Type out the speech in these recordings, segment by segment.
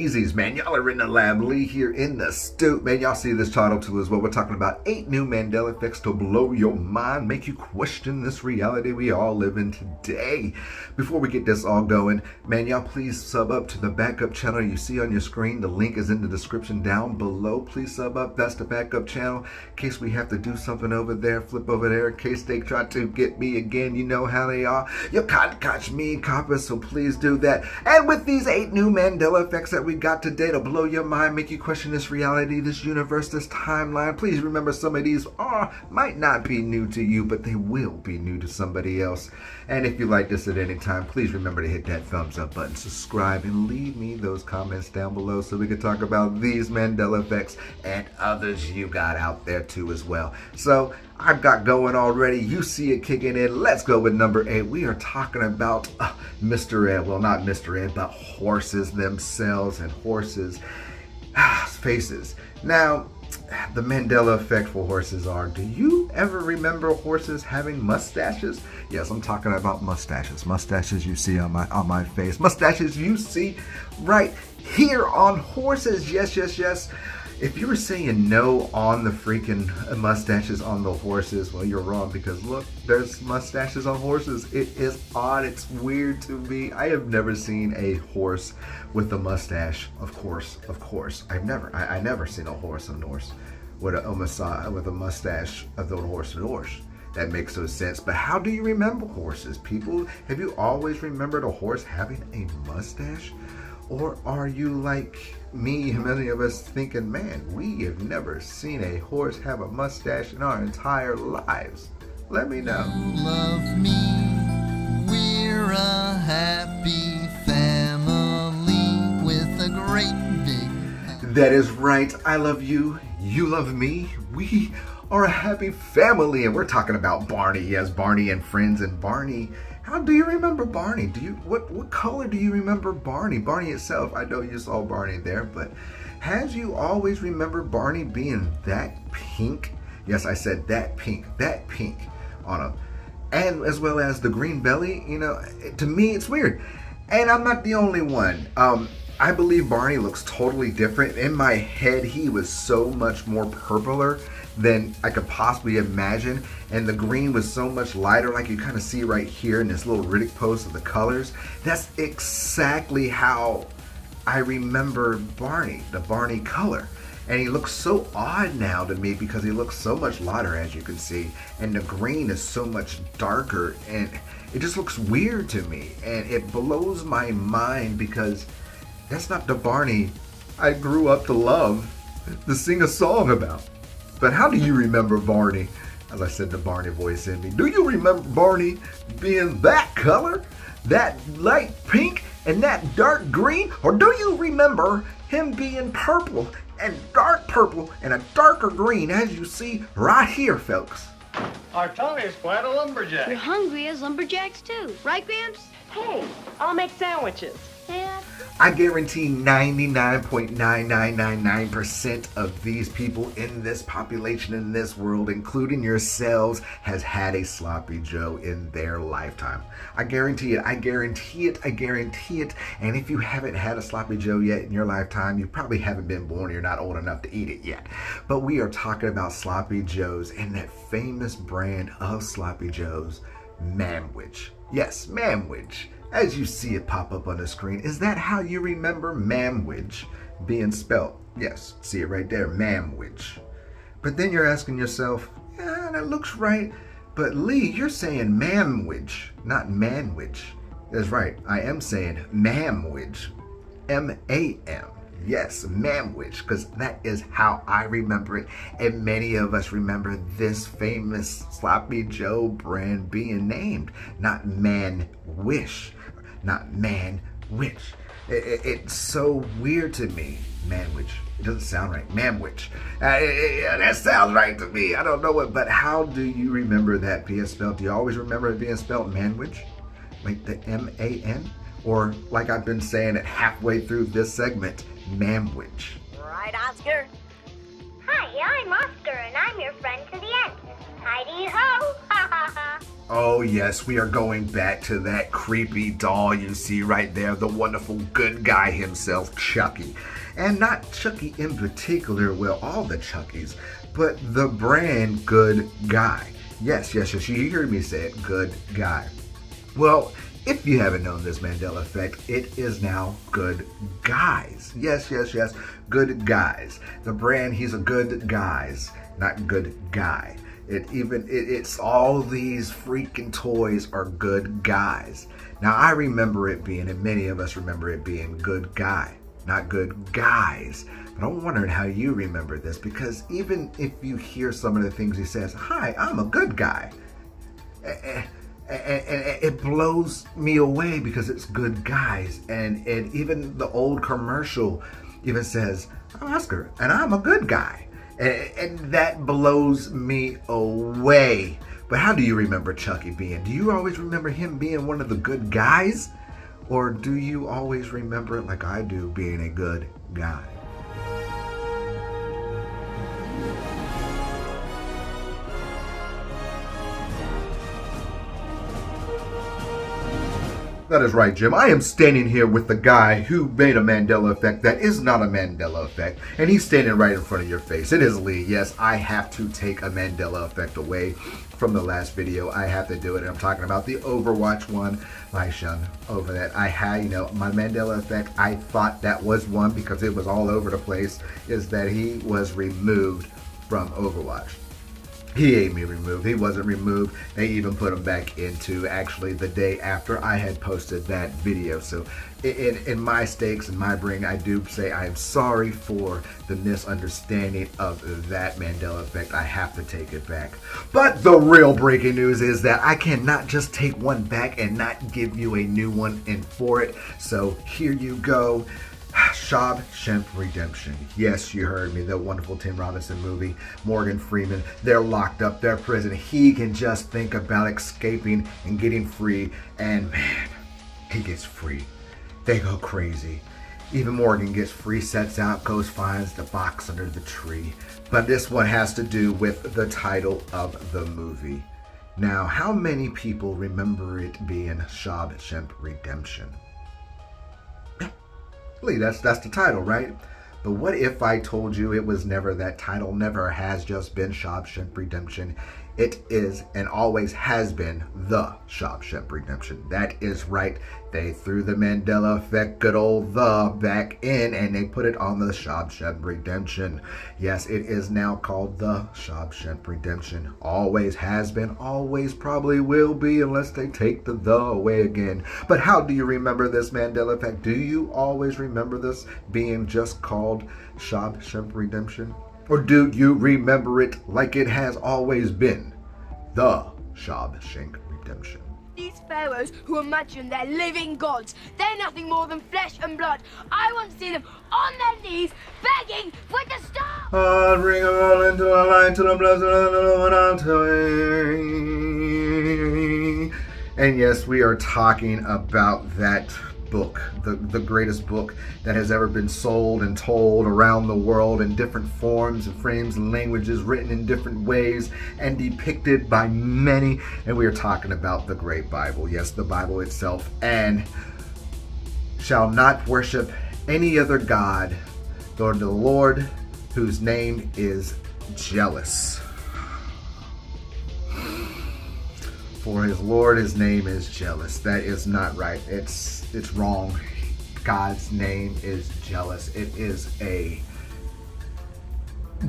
Crazies, man. Y'all are in the lab. Lee here in the stoop, man. Y'all see this title too as well. We're talking about 8 new Mandela Effects to blow your mind, make you question this reality we all live in today. Before we get this all going, man, y'all please sub up to the backup channel you see on your screen. The link is in the description down below. Please sub up. That's the backup channel. In case we have to do something over there, flip over there. In case they try to get me again, you know how they are. You can't catch me, coppers, so please do that. And with these 8 new Mandela Effects that we got today to blow your mind, make you question this reality, this universe, this timeline, please remember some of these might not be new to you, but they will be new to somebody else. And if you like this at any time, please remember to hit that thumbs up button, subscribe, and leave me those comments down below so we can talk about these Mandela Effects and others you got out there too as well. So I've got going already. You see it kicking in. Let's go with number 8. We are talking about Mr. Ed. Well, not Mr. Ed, but horses themselves and horses' faces. Now, the Mandela effect for horses are, do you ever remember horses having mustaches? Yes, I'm talking about mustaches. Mustaches you see on my face. Mustaches you see right here on horses. Yes, yes, yes. If you were saying no on the freaking mustaches on the horses, well, you're wrong, because look, there's mustaches on horses. It is odd. It's weird to me. I have never seen a horse with a mustache. Of course. I never seen a horse with a mustache of the horse. That makes no sense. But how do you remember horses, people? Have you always remembered a horse having a mustache? Or are you like me, many of us, thinking, man, we have never seen a horse have a mustache in our entire lives? Let me know. You love me, we're a happy family with a great big... That is right. I love you, you love me, we are a happy family. And we're talking about Barney. Yes, Barney and Friends. And Barney, how do you remember Barney? What color do you remember Barney? Barney itself, I know you saw Barney there, but has you always remembered Barney being that pink? Yes, I said that pink on him. And as well as the green belly, you know, to me it's weird. And I'm not the only one. I believe Barney looks totally different. In my head, he was so much more purpler than I could possibly imagine, and the green was so much lighter, like you kind of see right here in this little Riddick post of the colors. That's exactly how I remember Barney, the Barney color. And he looks so odd now to me because he looks so much lighter, as you can see, and the green is so much darker, and it just looks weird to me, and it blows my mind because that's not the Barney I grew up to love, to sing a song about. But how do you remember Barney? As I said, the Barney voice in me. Do you remember Barney being that color? That light pink and that dark green? Or do you remember him being purple and dark purple and a darker green, as you see right here, folks? Our Tony's quite a lumberjack. You're hungry as lumberjacks too, right, Gramps? Hey, I'll make sandwiches. Yeah. I guarantee 99.9999% of these people in this population, in this world, including yourselves, has had a Sloppy Joe in their lifetime. I guarantee it. I guarantee it. I guarantee it. And if you haven't had a Sloppy Joe yet in your lifetime, you probably haven't been born. You're not old enough to eat it yet. But we are talking about Sloppy Joes and that famous brand of Sloppy Joes, Manwich. Yes, Manwich. As you see it pop up on the screen, is that how you remember Manwich being spelt? Yes, see it right there, Manwich. But then you're asking yourself, yeah, that looks right. But Lee, you're saying Manwich, not Manwich. That's right, I am saying Manwich, M-A-M. Yes, Manwich, because that is how I remember it. And many of us remember this famous Sloppy Joe brand being named, not Manwish, not Manwich. It's so weird to me, Manwich. It doesn't sound right, Manwich. That sounds right to me. I don't know what, but how do you remember that being spelled? Do you always remember it being spelled Manwich? Like the M-A-N? Or like I've been saying it halfway through this segment, Manwich. Right, Oscar? Hi, I'm Oscar, and I'm your friend to the end. Heidi ho! Ha ha ha! Oh yes, we are going back to that creepy doll you see right there, the wonderful good guy himself, Chucky. And not Chucky in particular, well, all the Chuckies, but the brand Good Guy. Yes, you heard me say it, Good Guy. Well, if you haven't known this Mandela Effect, it is now Good Guys. Yes, Good Guys. The brand, he's a good guys, not good guy. It's all these freaking toys are good guys. Now I remember it being, and many of us remember it being Good Guy, not Good Guys. But I'm wondering how you remember this, because even if you hear some of the things he says, hi, I'm a good guy. And it blows me away because it's Good Guys. And even the old commercial even says, I'm Oscar and I'm a good guy. And that blows me away. But how do you remember Chucky being? Do you always remember him being one of the good guys? Or do you always remember it like I do, being a good guy? That is right, Jim. I am standing here with the guy who made a Mandela Effect that is not a Mandela Effect, and he's standing right in front of your face. It is Lee. Yes, I have to take a Mandela Effect away from the last video. I have to do it, and I'm talking about the Overwatch one. My shun over that. I had, my Mandela Effect, I thought that was one because it was all over the place, is that he was removed from Overwatch. He ain't me removed. He wasn't removed. They even put him back into actually the day after I had posted that video. So in my stakes and my brain, I do say I am sorry for the misunderstanding of that Mandela Effect. I have to take it back. But the real breaking news is that I cannot just take one back and not give you a new one in for it. So here you go. Shawshank Redemption. Yes, you heard me. The wonderful Tim Robinson movie. Morgan Freeman. They're locked up. They're prison. He can just think about escaping and getting free. And man, he gets free. They go crazy. Even Morgan gets free, sets out, goes, finds the box under the tree. But this one has to do with the title of the movie. Now, how many people remember it being Shawshank Redemption? Lee, that's the title, right? But what if I told you it was never that title, never has just been Shawshank Redemption? It is and always has been the Shawshank Redemption. That is right. They threw the Mandela Effect, good old the, back in, and they put it on the Shawshank Redemption. Yes, it is now called the Shawshank Redemption. Always has been, always probably will be, unless they take the away again. But how do you remember this Mandela Effect? Do you always remember this being just called Shawshank Redemption? Or do you remember it like it has always been? The Shawshank Redemption. These pharaohs who imagine they're living gods, they're nothing more than flesh and blood. I want to see them on their knees, begging for it to stop. I'll bring them all into a line to the blessed Lord unto. And yes, we are talking about that book, the greatest book that has ever been sold and told around the world in different forms and frames and languages, written in different ways and depicted by many. And we are talking about the great Bible. Yes, the Bible itself. And shall not worship any other God nor the Lord, whose name is jealous. For his Lord, his name is jealous. That is not right. It's wrong. God's name is jealous. It is a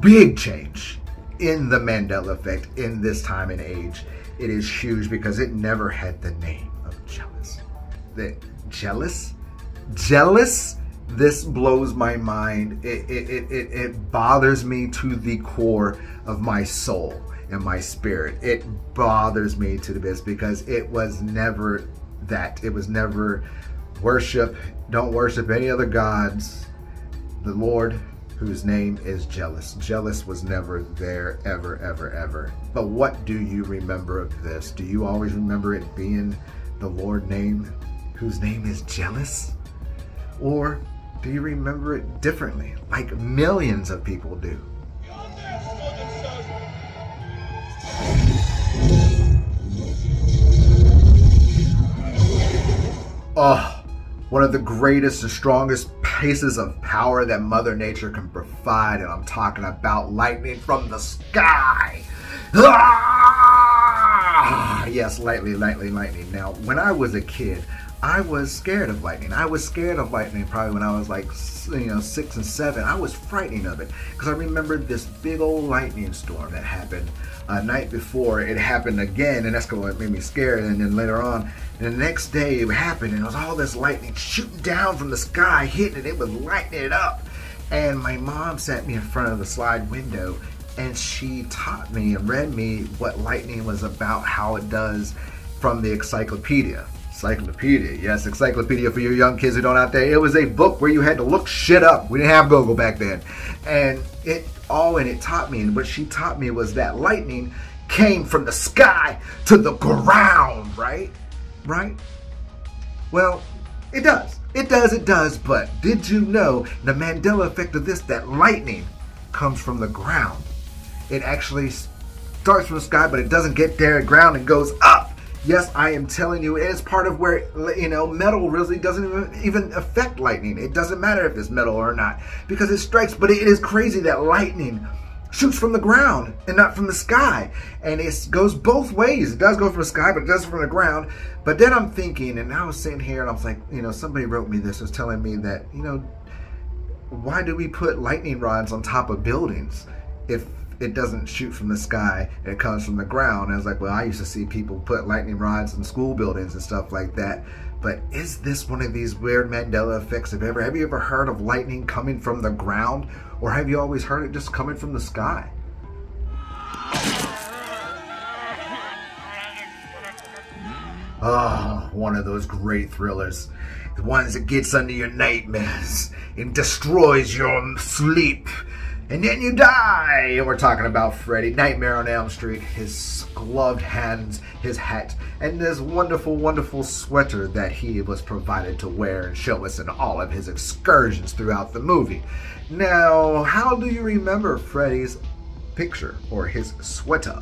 big change in the Mandela Effect in this time and age. It is huge because it never had the name of jealous. Jealous? This blows my mind. It bothers me to the core of my soul and my spirit. It bothers me to the bits because it was never that. It was never worship. Don't worship any other gods. The Lord, whose name is jealous. Jealous was never there, ever, ever, ever. But what do you remember of this? Do you always remember it being the Lord name, whose name is jealous? Or do you remember it differently, like millions of people do? Oh, one of the greatest and strongest pieces of power that Mother Nature can provide, and I'm talking about lightning from the sky. Ah! Yes, lightning. Now, when I was a kid, I was scared of lightning. I was scared of lightning probably when I was like, 6 and 7. I was frightened of it because I remembered this big old lightning storm that happened a night before. It happened again, and that's what made me scared. And then later on, and the next day it happened, and it was all this lightning shooting down from the sky, hitting it. It was lighting it up. And my mom sat me in front of the slide window, and she taught me and read me what lightning was about, how it does, from the encyclopedia. Yes, encyclopedia for you young kids who don't out there. It was a book where you had to look shit up. We didn't have Google back then. And it taught me, and what she taught me was that lightning came from the sky to the ground, right? Right? Well, it does. It does, but did you know the Mandela effect of this, that lightning comes from the ground? It actually starts from the sky, but it doesn't get there at ground and goes up. Yes, I am telling you, it is part of where, metal really doesn't even affect lightning. It doesn't matter if it's metal or not, because it strikes, but it is crazy that lightning shoots from the ground and not from the sky. And it goes both ways. It does go from the sky, but it does from the ground. But then I'm thinking, and I was sitting here and I was like, somebody wrote me this, was telling me that, why do we put lightning rods on top of buildings if it doesn't shoot from the sky and it comes from the ground? And I was like, well, I used to see people put lightning rods in school buildings and stuff like that. But is this one of these weird Mandela effects? Have you ever heard of lightning coming from the ground? Or have you always heard it just coming from the sky? Oh, one of those great thrillers. The ones that gets under your nightmares and destroys your sleep. And then you die. And we're talking about Freddy, Nightmare on Elm Street, his gloved hands, his hat, and this wonderful, wonderful sweater that he was provided to wear and show us in all of his excursions throughout the movie. Now, how do you remember Freddy's picture or his sweater?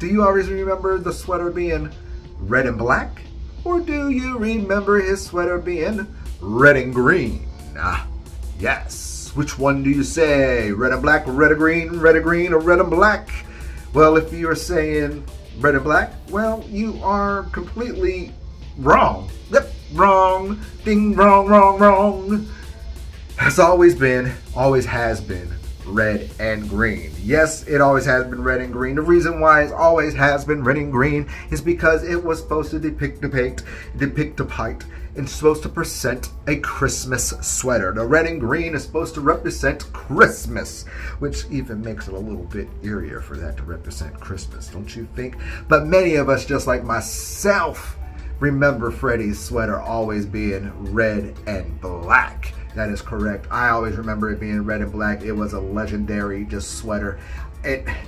Do you always remember the sweater being red and black? Or do you remember his sweater being red and green? Yes. Which one do you say? Red and black, red and green, or red and black? Well, if you're saying red and black, well, you are completely wrong. Yep, wrong. Ding, wrong. It's always been, always has been red and green. Yes, it always has been red and green. The reason why it always has been red and green is because it was supposed to depict and supposed to present a Christmas sweater. The red and green is supposed to represent Christmas, which even makes it a little bit eerier for that to represent Christmas, don't you think? But many of us, just like myself, remember Freddy's sweater always being red and black. That is correct. I always remember it being red and black. It was a legendary just sweater.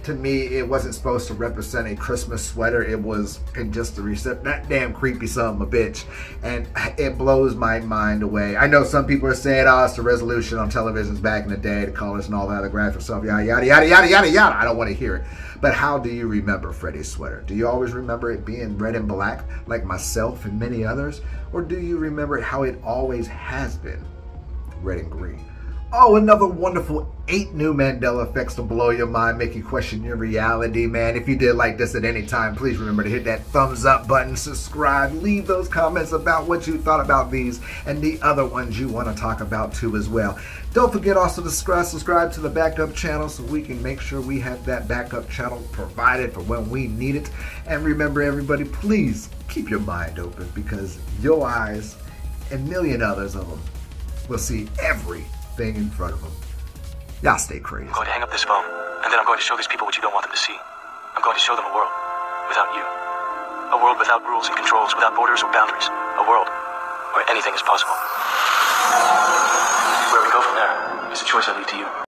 To me, it wasn't supposed to represent a Christmas sweater. It was just to reset that damn creepy son of a bitch. And it blows my mind away. I know some people are saying, oh, it's the resolution on televisions back in the day, the colors and all that, the graphic stuff, yada, yada, yada, yada, yada, yada. I don't want to hear it. But how do you remember Freddy's sweater? Do you always remember it being red and black like myself and many others? Or do you remember how it always has been red and green? Oh, another wonderful 8 new Mandela effects to blow your mind, make you question your reality, man. If you did like this at any time, please remember to hit that thumbs up button, subscribe, leave those comments about what you thought about these and the other ones you want to talk about too as well. Don't forget also to subscribe to the backup channel so we can make sure we have that backup channel provided for when we need it. And remember, everybody, please keep your mind open, because your eyes and a million others of them will see everything in front of them. Y'all stay crazy. I'm going to hang up this phone, and then I'm going to show these people what you don't want them to see. I'm going to show them a world without you. A world without rules and controls, without borders or boundaries. A world where anything is possible. Where we go from there is a choice I leave to you.